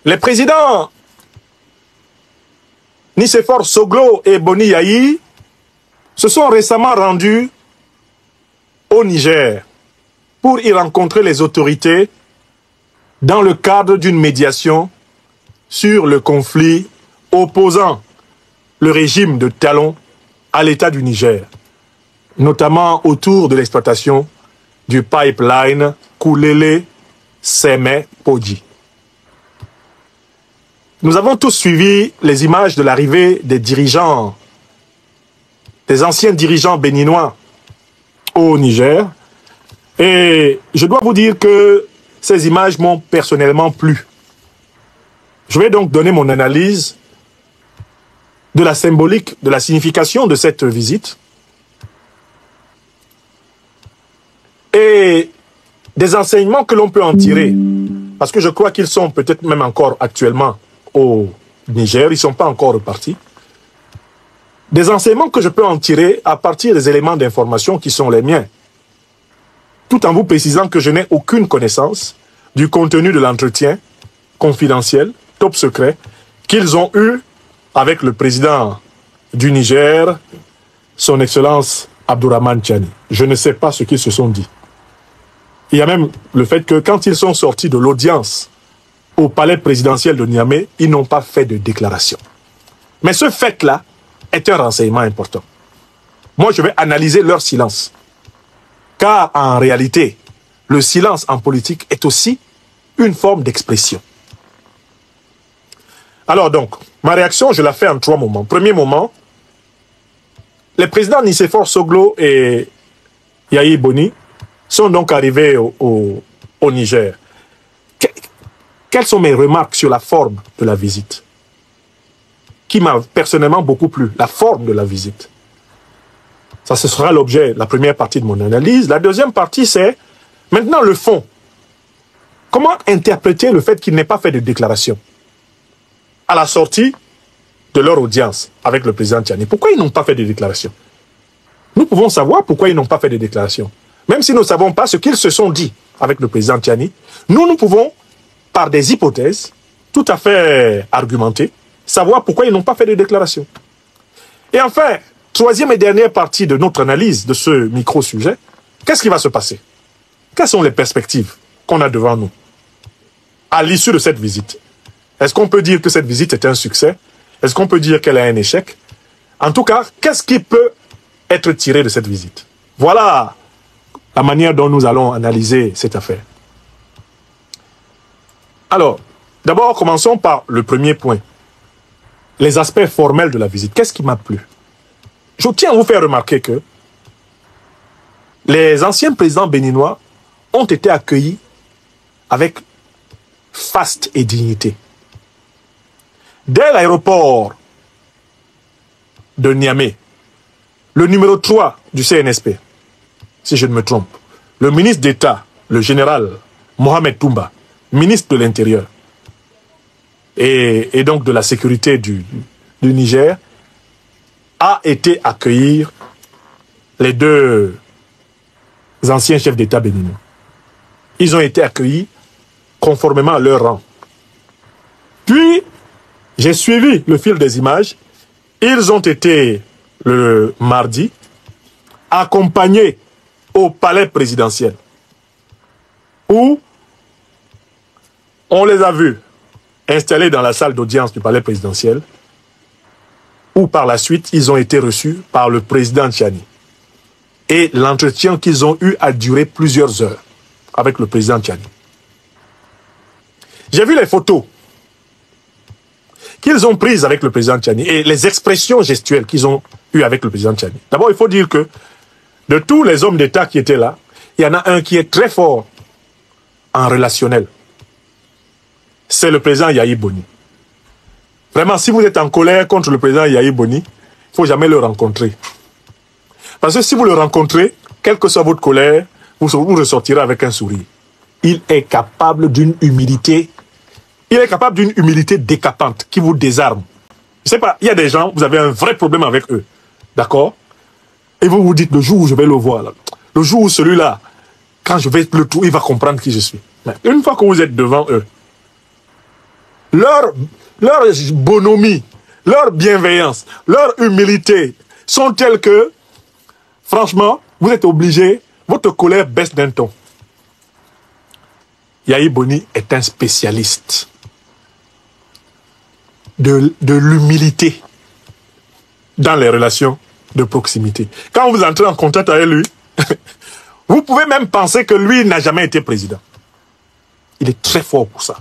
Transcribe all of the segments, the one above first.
Les présidents Nicéphore Soglo et Boni Yayi se sont récemment rendus au Niger pour y rencontrer les autorités dans le cadre d'une médiation sur le conflit opposant le régime de Talon à l'État du Niger, notamment autour de l'exploitation du pipeline Koulélé-Sémé-Podji. Nous avons tous suivi les images de l'arrivée des dirigeants, des anciens dirigeants béninois au Niger, et je dois vous dire que ces images m'ont personnellement plu. Je vais donc donner mon analyse de la symbolique, de la signification de cette visite et des enseignements que l'on peut en tirer, parce que je crois qu'ils sont peut-être même encore actuellement au Niger, ils ne sont pas encore repartis. Des enseignements que je peux en tirer à partir des éléments d'information qui sont les miens, tout en vous précisant que je n'ai aucune connaissance du contenu de l'entretien confidentiel, top secret, qu'ils ont eu avec le président du Niger, son Excellence Abdourahmane Tiani. Je ne sais pas ce qu'ils se sont dit. Il y a même le fait que quand ils sont sortis de l'audience au palais présidentiel de Niamey, ils n'ont pas fait de déclaration. Mais ce fait-là est un renseignement important. Moi, je vais analyser leur silence. Car en réalité, le silence en politique est aussi une forme d'expression. Alors donc, ma réaction, je la fais en 3 moments. Premier moment, les présidents Nicéphore Soglo et Yayi Boni sont donc arrivés au Niger. Quelles sont mes remarques sur la forme de la visite? Qui m'a personnellement beaucoup plu, la forme de la visite. Ça, ce sera l'objet, la première partie de mon analyse. La deuxième partie, c'est maintenant le fond. Comment interpréter le fait qu'ils n'aient pas fait de déclaration à la sortie de leur audience avec le président Tiani? Pourquoi ils n'ont pas fait de déclaration? Nous pouvons savoir pourquoi ils n'ont pas fait de déclaration. Même si nous ne savons pas ce qu'ils se sont dit avec le président Tiani, nous pouvons, par des hypothèses tout à fait argumentées, savoir pourquoi ils n'ont pas fait de déclaration. Et enfin, troisième et dernière partie de notre analyse de ce micro-sujet, qu'est-ce qui va se passer? Quelles sont les perspectives qu'on a devant nous à l'issue de cette visite? Est-ce qu'on peut dire que cette visite est un succès? Est-ce qu'on peut dire qu'elle est un échec? En tout cas, qu'est-ce qui peut être tiré de cette visite? Voilà la manière dont nous allons analyser cette affaire. Alors, d'abord, commençons par le premier point. Les aspects formels de la visite. Qu'est-ce qui m'a plu? Je tiens à vous faire remarquer que les anciens présidents béninois ont été accueillis avec faste et dignité. Dès l'aéroport de Niamey, le numéro 3 du CNSP, si je ne me trompe, le ministre d'État, le général Mohamed Toumba, ministre de l'Intérieur et donc de la sécurité du Niger, a été accueillir les 2 anciens chefs d'État béninois. Ils ont été accueillis conformément à leur rang. Puis, j'ai suivi le fil des images. Ils ont été, le mardi, accompagnés au palais présidentiel, où on les a vus installés dans la salle d'audience du palais présidentiel, où par la suite, ils ont été reçus par le président Tiani. Et l'entretien qu'ils ont eu a duré plusieurs heures avec le président Tiani. J'ai vu les photos qu'ils ont prises avec le président Tiani et les expressions gestuelles qu'ils ont eues avec le président Tiani. D'abord, il faut dire que de tous les hommes d'État qui étaient là, il y en a un qui est très fort en relationnel. C'est le président Yayi Boni. Vraiment, si vous êtes en colère contre le président Yayi Boni, il ne faut jamais le rencontrer. Parce que si vous le rencontrez, quelle que soit votre colère, vous ressortirez avec un sourire. Il est capable d'une humilité. Il est capable d'une humilité décapante qui vous désarme. Je ne sais pas, il y a des gens, vous avez un vrai problème avec eux. D'accord? Et vous vous dites, le jour où je vais le voir, là, le jour où celui-là, quand je vais le trouver, il va comprendre qui je suis. Mais une fois que vous êtes devant eux, leur bonhomie, leur bienveillance, leur humilité sont telles que, franchement, vous êtes obligé, votre colère baisse d'un ton. Yahi Boni est un spécialiste de l'humilité dans les relations de proximité. Quand vous entrez en contact avec lui, vous pouvez même penser que lui n'a jamais été président. Il est très fort pour ça.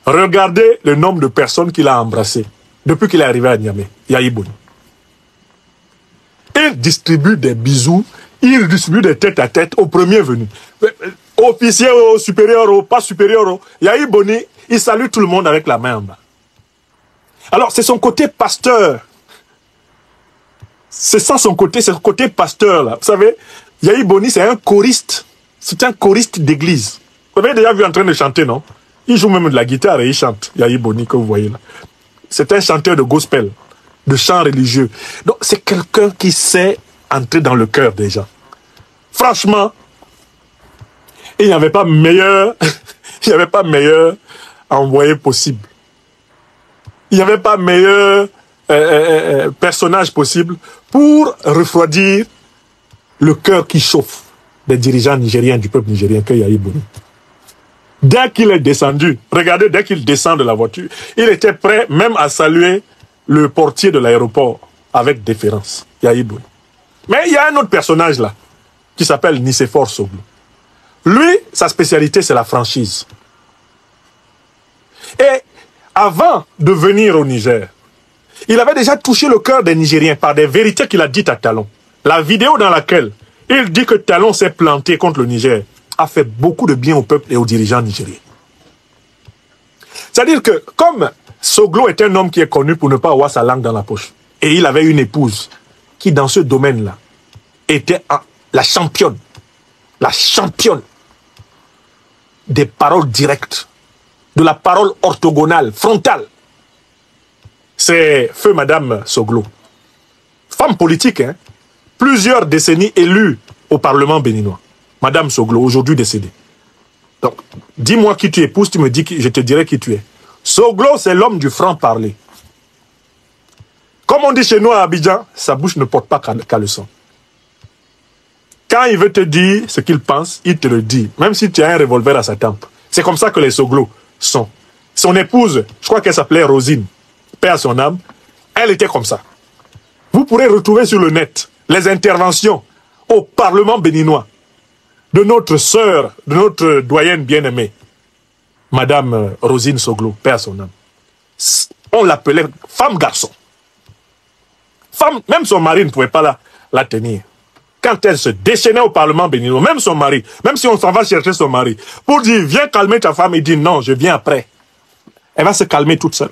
Regardez le nombre de personnes qu'il a embrassées depuis qu'il est arrivé à Niamey, Yahi Boni. Il distribue des bisous, il distribue des tête-à-tête au premier venu. Officier, au supérieur, au pas supérieur, Yahi Boni, il salue tout le monde avec la main en bas. Alors, c'est son côté pasteur. C'est ça son côté pasteur, là. Vous savez, Yahi Boni, c'est un choriste. C'est un choriste d'église. Vous avez déjà vu en train de chanter, non? Il joue même de la guitare et il chante, Yahi Boni, que vous voyez là. C'est un chanteur de gospel, de chants religieux. Donc, c'est quelqu'un qui sait entrer dans le cœur des gens. Franchement, il n'y avait pas meilleur, il n'y avait pas meilleur envoyé possible. Il n'y avait pas meilleur personnage possible pour refroidir le cœur qui chauffe des dirigeants nigériens, du peuple nigérien, que Yahi Boni. Dès qu'il est descendu, regardez, dès qu'il descend de la voiture, il était prêt même à saluer le portier de l'aéroport avec déférence, Yahi Boni. Mais il y a un autre personnage là, qui s'appelle Nicéphore Soglo. Lui, sa spécialité, c'est la franchise. Et avant de venir au Niger, il avait déjà touché le cœur des Nigériens par des vérités qu'il a dites à Talon. La vidéo dans laquelle il dit que Talon s'est planté contre le Niger a fait beaucoup de bien au peuple et aux dirigeants nigériens. C'est-à-dire que, comme Soglo est un homme qui est connu pour ne pas avoir sa langue dans la poche, et il avait une épouse qui, dans ce domaine-là, était la championne des paroles directes, de la parole orthogonale, frontale. C'est feu Madame Soglo. Femme politique, hein, plusieurs décennies élue au Parlement béninois. Madame Soglo, aujourd'hui décédée. Donc, dis-moi qui tu épouses, tu me dis, je te dirai qui tu es. Soglo, c'est l'homme du franc-parler. Comme on dit chez nous à Abidjan, sa bouche ne porte pas qu'à le sang. Quand il veut te dire ce qu'il pense, il te le dit. Même si tu as un revolver à sa tempe. C'est comme ça que les Soglo sont. Son épouse, je crois qu'elle s'appelait Rosine, paix à son âme, elle était comme ça. Vous pourrez retrouver sur le net les interventions au Parlement béninois de notre sœur, de notre doyenne bien-aimée, Madame Rosine Soglo, paix à son âme. On l'appelait femme-garçon. Femme, même son mari ne pouvait pas la tenir. Quand elle se déchaînait au Parlement béninois, même son mari, même si on s'en va chercher son mari, pour dire, viens calmer ta femme, il dit, non, je viens après. Elle va se calmer toute seule.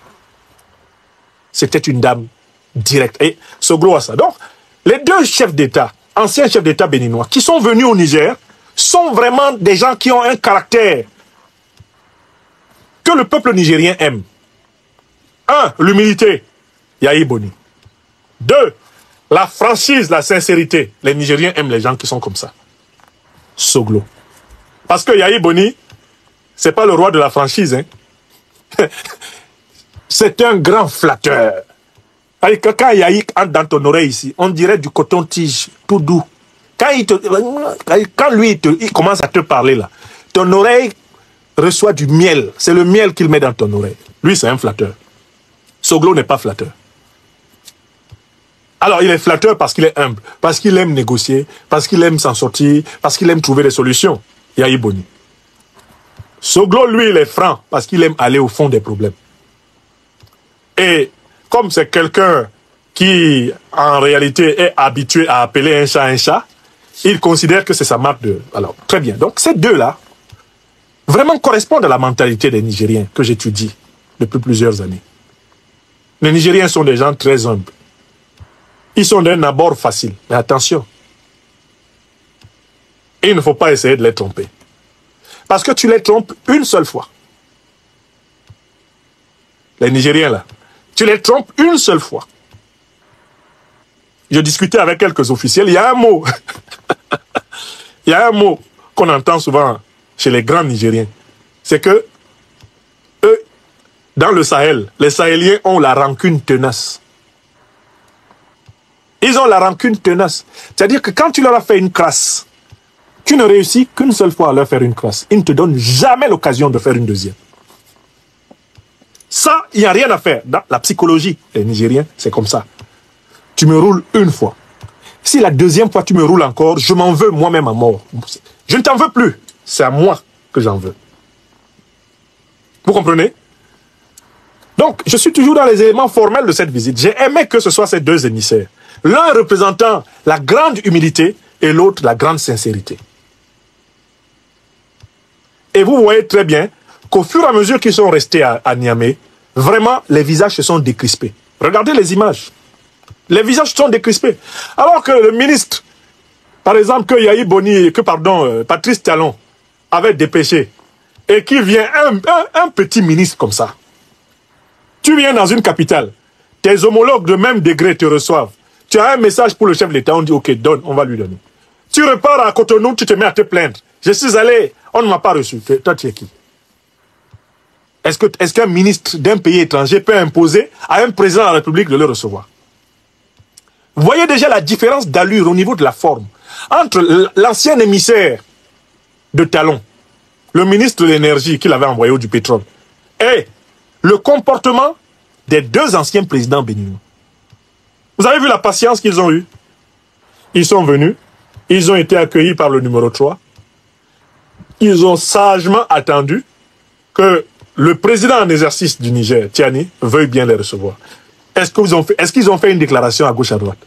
C'était une dame directe. Et Soglo a ça. Donc, les deux chefs d'État, anciens chefs d'État béninois, qui sont venus au Niger, sont vraiment des gens qui ont un caractère que le peuple nigérien aime. 1. L'humilité. Yahi Boni. 2. La franchise, la sincérité. Les Nigériens aiment les gens qui sont comme ça. Soglo. Parce que Yahi Boni, c'est pas le roi de la franchise. Hein. C'est un grand flatteur. Quand Yahi entre dans ton oreille ici, on dirait du coton-tige, tout doux. Quand lui, il commence à te parler là, ton oreille reçoit du miel. C'est le miel qu'il met dans ton oreille. Lui, c'est un flatteur. Soglo n'est pas flatteur. Alors, il est flatteur parce qu'il est humble, parce qu'il aime négocier, parce qu'il aime s'en sortir, parce qu'il aime trouver des solutions. Yahi Boni. Soglo, lui, il est franc parce qu'il aime aller au fond des problèmes. Et comme c'est quelqu'un qui, en réalité, est habitué à appeler un chat, il considère que c'est sa marque de... Alors, très bien. Donc, ces deux-là, vraiment correspondent à la mentalité des Nigériens que j'étudie depuis plusieurs années. Les Nigériens sont des gens très humbles. Ils sont d'un abord facile. Mais attention, il ne faut pas essayer de les tromper. Parce que tu les trompes une seule fois. Les Nigériens, là, tu les trompes une seule fois. Je discutais avec quelques officiels, il y a un mot. Il y a un mot qu'on entend souvent chez les grands Nigériens. C'est que eux, dans le Sahel, les Sahéliens ont la rancune tenace. Ils ont la rancune tenace. C'est-à-dire que quand tu leur as fait une crasse, tu ne réussis qu'une seule fois à leur faire une crasse. Ils ne te donnent jamais l'occasion de faire une deuxième. Ça, il n'y a rien à faire. Dans la psychologie des Nigériens, c'est comme ça. Tu me roules une fois. Si la deuxième fois tu me roules encore, je m'en veux moi-même à mort. Je ne t'en veux plus. C'est à moi que j'en veux. Vous comprenez? Donc, je suis toujours dans les éléments formels de cette visite. J'ai aimé que ce soit ces deux émissaires. L'un représentant la grande humilité et l'autre la grande sincérité. Et vous voyez très bien qu'au fur et à mesure qu'ils sont restés à Niamey, vraiment, les visages se sont décrispés. Regardez les images. Les visages sont décrispés. Alors que le ministre, par exemple, que Yahi Boni, Patrice Talon avait dépêché, et qui vient un petit ministre comme ça. Tu viens dans une capitale, tes homologues de même degré te reçoivent. Tu as un message pour le chef de l'État, on dit ok, donne, on va lui donner. Tu repars à Cotonou, tu te mets à te plaindre. Je suis allé, on ne m'a pas reçu. Toi, tu es qui? Est-ce qu'un ministre d'un pays étranger peut imposer à un président de la République de le recevoir? Vous voyez déjà la différence d'allure au niveau de la forme entre l'ancien émissaire de Talon, le ministre de l'énergie qu'il avait envoyé du pétrole, et le comportement des deux anciens présidents béninois. Vous avez vu la patience qu'ils ont eue? Ils sont venus, ils ont été accueillis par le numéro 3, ils ont sagement attendu que le président en exercice du Niger, Tiani, veuille bien les recevoir. Est-ce qu'ils ont fait une déclaration à gauche à droite?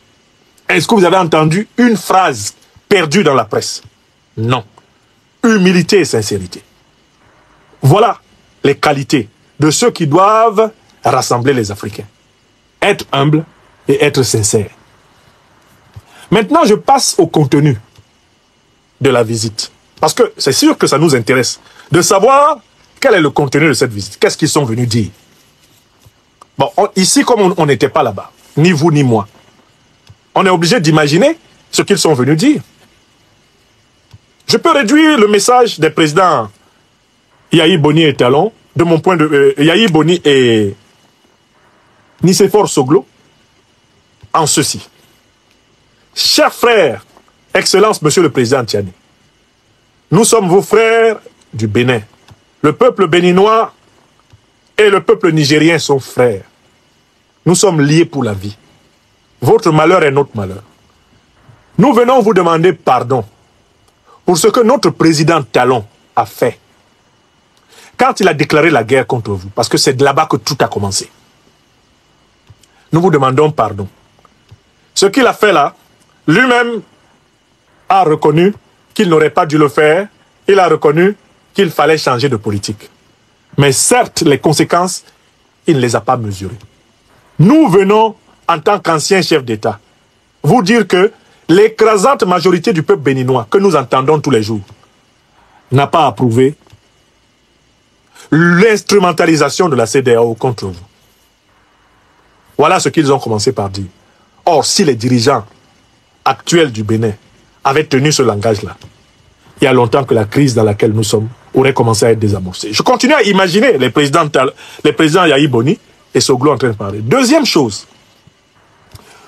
Est-ce que vous avez entendu une phrase perdue dans la presse? Non. Humilité et sincérité. Voilà les qualités de ceux qui doivent rassembler les Africains. Être humble et être sincère. Maintenant, je passe au contenu de la visite. Parce que c'est sûr que ça nous intéresse de savoir quel est le contenu de cette visite. Qu'est-ce qu'ils sont venus dire? Bon, ici, comme on n'était pas là-bas, ni vous ni moi, on est obligé d'imaginer ce qu'ils sont venus dire. Je peux réduire le message des présidents Yahi Boni et Talon, de mon point de vue, Yahi Boni et Nicéphore Soglo, en ceci. Chers frères, Excellence, Monsieur le Président Tiani, nous sommes vos frères du Bénin. Le peuple béninois et le peuple nigérien sont frères. Nous sommes liés pour la vie. Votre malheur est notre malheur. Nous venons vous demander pardon pour ce que notre président Talon a fait quand il a déclaré la guerre contre vous, parce que c'est de là-bas que tout a commencé. Nous vous demandons pardon. Ce qu'il a fait là, lui-même a reconnu qu'il n'aurait pas dû le faire. Il a reconnu qu'il fallait changer de politique. Mais certes, les conséquences, il ne les a pas mesurées. Nous venons, en tant qu'anciens chefs d'État, vous dire que l'écrasante majorité du peuple béninois, que nous entendons tous les jours, n'a pas approuvé l'instrumentalisation de la CEDEAO contre vous. Voilà ce qu'ils ont commencé par dire. Or, si les dirigeants actuels du Bénin avaient tenu ce langage-là, il y a longtemps que la crise dans laquelle nous sommes aurait commencé à être désamorcée. Je continue à imaginer les présidents Yahi Boni et Soglo en train de parler. Deuxième chose,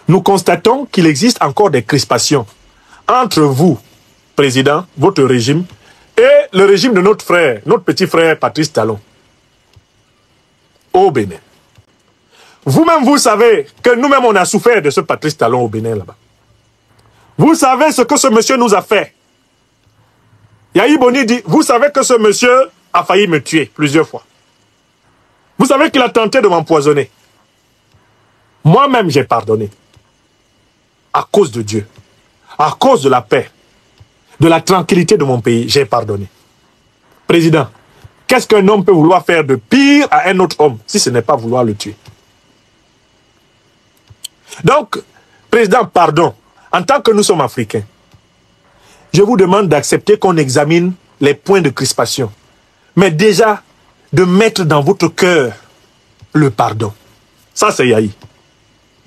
nous constatons qu'il existe encore des crispations entre vous, président, votre régime, et le régime de notre frère, notre petit frère Patrice Talon, au Bénin. Vous-même, vous savez que nous-mêmes, on a souffert de ce Patrice Talon au Bénin, là-bas. Vous savez ce que ce monsieur nous a fait. Yahi Boni dit, vous savez que ce monsieur a failli me tuer plusieurs fois. Vous savez qu'il a tenté de m'empoisonner. Moi-même, j'ai pardonné. À cause de Dieu. À cause de la paix. De la tranquillité de mon pays, j'ai pardonné. Président, qu'est-ce qu'un homme peut vouloir faire de pire à un autre homme si ce n'est pas vouloir le tuer? Donc, président, pardon. En tant que nous sommes africains, je vous demande d'accepter qu'on examine les points de crispation. Mais déjà, de mettre dans votre cœur le pardon. Ça, c'est Yahi.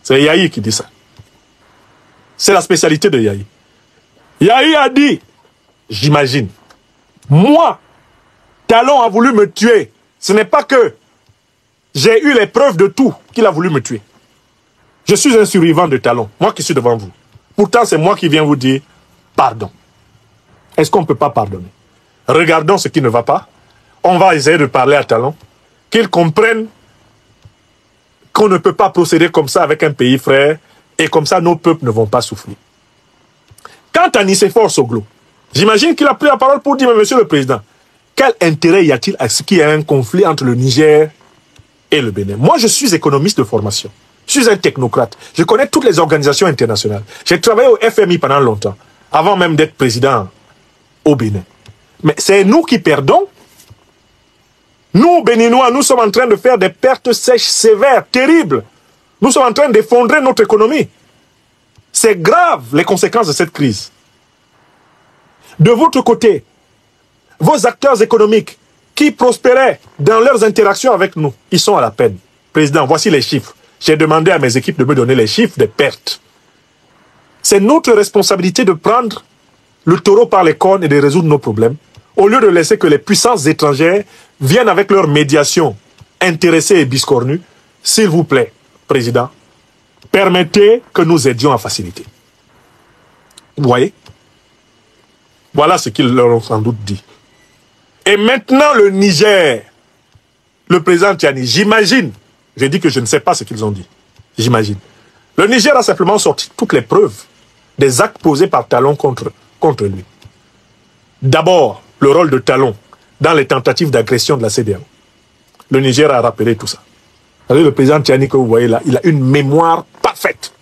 C'est Yahi qui dit ça. C'est la spécialité de Yahi. Yahi a dit, j'imagine, moi, Talon a voulu me tuer. Ce n'est pas que J'ai eu les preuves de tout qu'il a voulu me tuer. Je suis un survivant de Talon, moi qui suis devant vous. Pourtant, c'est moi qui viens vous dire pardon. Est-ce qu'on ne peut pas pardonner? Regardons ce qui ne va pas. On va essayer de parler à Talon, qu'ils comprennent qu'on ne peut pas procéder comme ça avec un pays frère, et comme ça, nos peuples ne vont pas souffrir. Quant à Nicéphore Soglo, j'imagine qu'il a pris la parole pour dire, mais monsieur le président, quel intérêt y a-t-il à ce qu'il y ait un conflit entre le Niger et le Bénin? Moi, je suis économiste de formation. Je suis un technocrate. Je connais toutes les organisations internationales. J'ai travaillé au FMI pendant longtemps, avant même d'être président au Bénin. Mais c'est nous qui perdons. Nous, Béninois, nous sommes en train de faire des pertes sèches sévères, terribles. Nous sommes en train d'effondrer notre économie. C'est grave, les conséquences de cette crise. De votre côté, vos acteurs économiques qui prospéraient dans leurs interactions avec nous, ils sont à la peine. Président, voici les chiffres. J'ai demandé à mes équipes de me donner les chiffres des pertes. C'est notre responsabilité de prendre le taureau par les cornes et de résoudre nos problèmes, au lieu de laisser que les puissances étrangères viennent avec leur médiation intéressée et biscornue. S'il vous plaît, Président, permettez que nous aidions à faciliter. Vous voyez? Voilà ce qu'ils leur ont sans doute dit. Et maintenant, le Niger, le président Tiani, j'imagine, j'ai dit que je ne sais pas ce qu'ils ont dit, j'imagine. Le Niger a simplement sorti toutes les preuves des actes posés par Talon contre lui. D'abord, le rôle de Talon dans les tentatives d'agression de la CEDEAO. Le Niger a rappelé tout ça. Vous savez, le président Tiani que vous voyez là, il a une mémoire parfaite.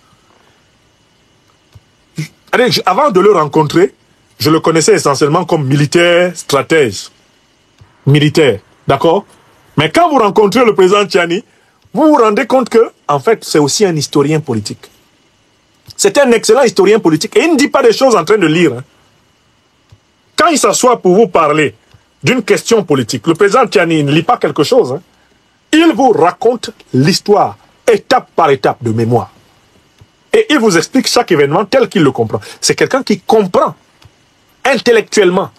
Avant de le rencontrer, je le connaissais essentiellement comme militaire, stratège. Militaire, d'accord? Mais quand vous rencontrez le président Tiani, vous vous rendez compte que, en fait, c'est aussi un historien politique. C'est un excellent historien politique. Et il ne dit pas des choses en train de lire. Hein. Quand il s'assoit pour vous parler d'une question politique, le président Tiani ne lit pas quelque chose. Hein. Il vous raconte l'histoire, étape par étape, de mémoire. Et il vous explique chaque événement tel qu'il le comprend. C'est quelqu'un qui comprend intellectuellement,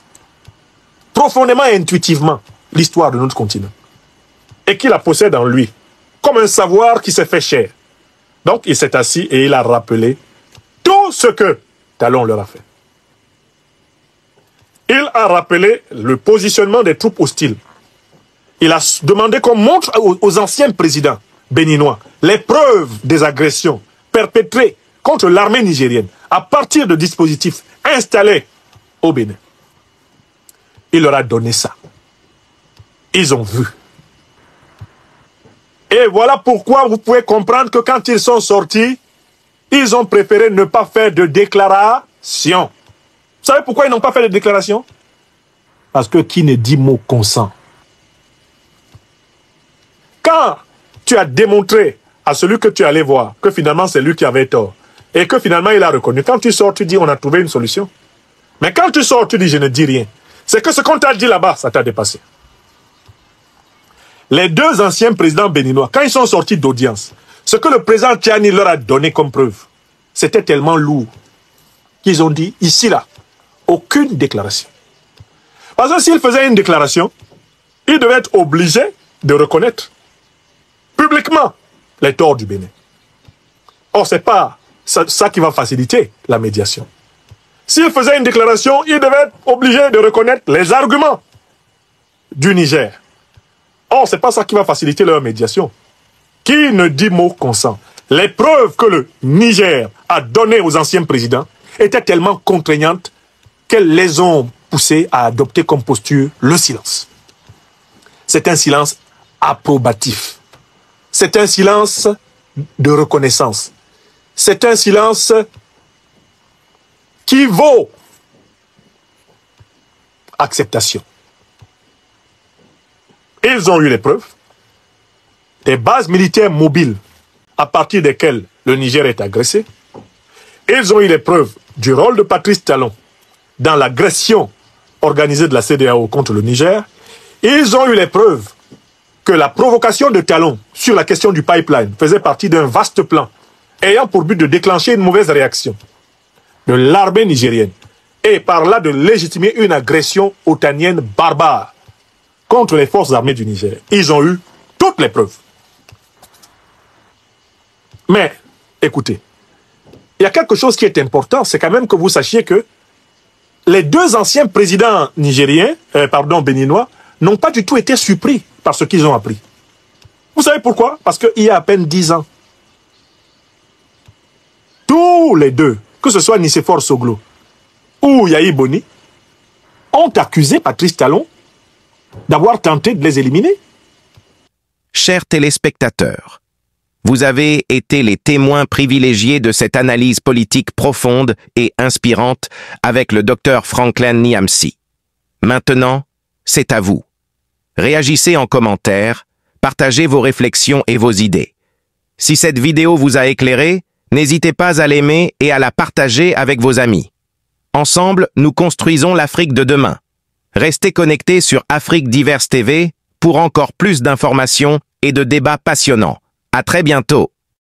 profondément et intuitivement l'histoire de notre continent. Et qui la possède en lui, comme un savoir qui s'est fait cher. Donc il s'est assis et il a rappelé tout ce que Talon leur a fait. Il a rappelé le positionnement des troupes hostiles. Il a demandé qu'on montre aux anciens présidents béninois les preuves des agressions perpétrées contre l'armée nigérienne à partir de dispositifs installés au Bénin. Il leur a donné ça. Ils ont vu. Et voilà pourquoi vous pouvez comprendre que quand ils sont sortis, ils ont préféré ne pas faire de déclaration. Vous savez pourquoi ils n'ont pas fait de déclaration? Parce que qui ne dit mot consent. Quand tu as démontré à celui que tu allais voir que finalement c'est lui qui avait tort et que finalement il a reconnu, quand tu sors, tu dis on a trouvé une solution. Mais quand tu sors, tu dis je ne dis rien. C'est que ce qu'on t'a dit là-bas, ça t'a dépassé. Les deux anciens présidents béninois, quand ils sont sortis d'audience, ce que le président Tiani leur a donné comme preuve, c'était tellement lourd qu'ils ont dit, ici, là, aucune déclaration. Parce que s'ils faisaient une déclaration, ils devaient être obligés de reconnaître publiquement les torts du Bénin. Or, ce n'est pas ça qui va faciliter la médiation. S'ils faisaient une déclaration, ils devaient être obligés de reconnaître les arguments du Niger. Or, ce n'est pas ça qui va faciliter leur médiation. Qui ne dit mot consent? Les preuves que le Niger a données aux anciens présidents étaient tellement contraignantes qu'elles les ont poussés à adopter comme posture le silence. C'est un silence approbatif. C'est un silence de reconnaissance. C'est un silence qui vaut acceptation. Ils ont eu les preuves des bases militaires mobiles à partir desquelles le Niger est agressé. Ils ont eu les preuves du rôle de Patrice Talon dans l'agression organisée de la CEDEAO contre le Niger. Ils ont eu les preuves que la provocation de Talon sur la question du pipeline faisait partie d'un vaste plan ayant pour but de déclencher une mauvaise réaction de l'armée nigérienne et par là de légitimer une agression otanienne barbare contre les forces armées du Niger. Ils ont eu toutes les preuves. Mais, écoutez, il y a quelque chose qui est important, c'est quand même que vous sachiez que les deux anciens présidents nigériens, béninois, n'ont pas du tout été surpris par ce qu'ils ont appris. Vous savez pourquoi? Parce qu'il y a à peine 10 ans, tous les deux, que ce soit Nicéphore Soglo ou Yahi Boni, ont accusé Patrice Talon d'avoir tenté de les éliminer. Chers téléspectateurs, vous avez été les témoins privilégiés de cette analyse politique profonde et inspirante avec le docteur Franklin Niamsi. Maintenant, c'est à vous. Réagissez en commentaire, partagez vos réflexions et vos idées. Si cette vidéo vous a éclairé, n'hésitez pas à l'aimer et à la partager avec vos amis. Ensemble, nous construisons l'Afrique de demain. Restez connectés sur Afrique Diverse TV pour encore plus d'informations et de débats passionnants. À très bientôt.